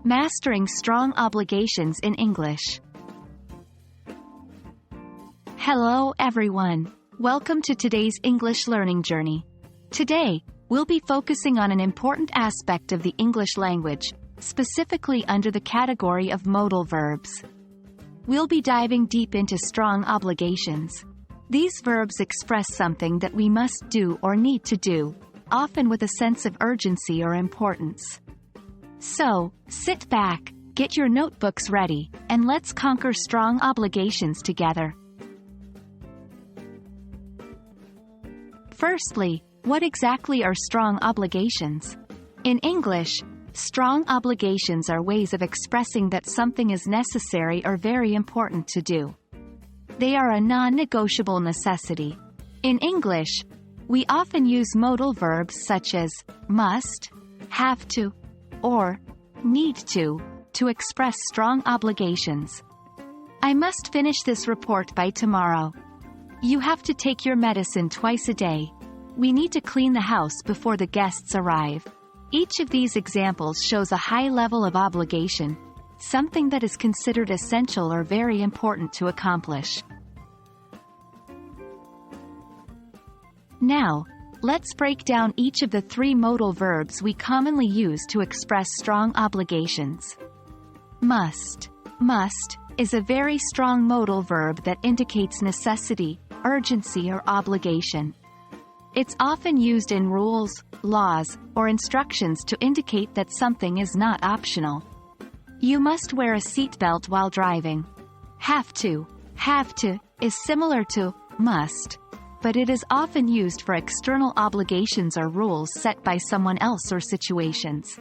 Mastering strong obligations in English. Hello everyone. Welcome to today's English learning journey. Today, we'll be focusing on an important aspect of the English language, specifically under the category of modal verbs. We'll be diving deep into strong obligations. These verbs express something that we must do or need to do, often with a sense of urgency or importance. So, sit back, get your notebooks ready, and let's conquer strong obligations together. Firstly, what exactly are strong obligations? In English, strong obligations are ways of expressing that something is necessary or very important to do. They are a non-negotiable necessity. In English, we often use modal verbs such as must, have to, or need to express strong obligations. I must finish this report by tomorrow. You have to take your medicine twice a day. We need to clean the house before the guests arrive. Each of these examples shows a high level of obligation, something that is considered essential or very important to accomplish. Now, let's break down each of the three modal verbs we commonly use to express strong obligations. Must. Must is a very strong modal verb that indicates necessity, urgency, or obligation. It's often used in rules, laws, or instructions to indicate that something is not optional. You must wear a seatbelt while driving. Have to is similar to must, but it is often used for external obligations or rules set by someone else or situations.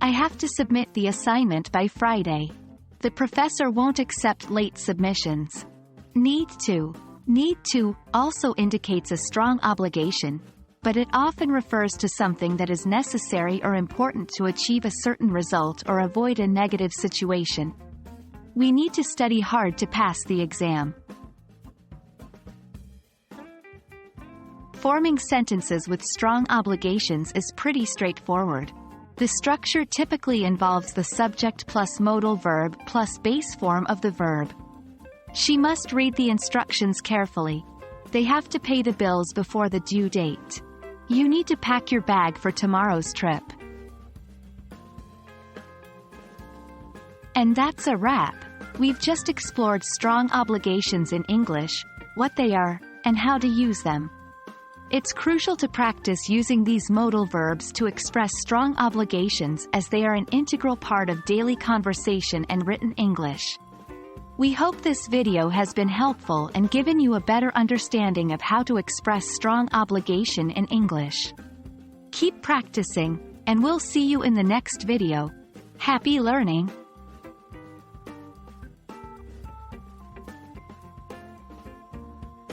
I have to submit the assignment by Friday. The professor won't accept late submissions. Need to also indicates a strong obligation, but it often refers to something that is necessary or important to achieve a certain result or avoid a negative situation. We need to study hard to pass the exam. Forming sentences with strong obligations is pretty straightforward. The structure typically involves the subject plus modal verb plus base form of the verb. She must read the instructions carefully. They have to pay the bills before the due date. You need to pack your bag for tomorrow's trip. And that's a wrap. We've just explored strong obligations in English, what they are, and how to use them. It's crucial to practice using these modal verbs to express strong obligations as they are an integral part of daily conversation and written English. We hope this video has been helpful and given you a better understanding of how to express strong obligation in English. Keep practicing, and we'll see you in the next video. Happy learning!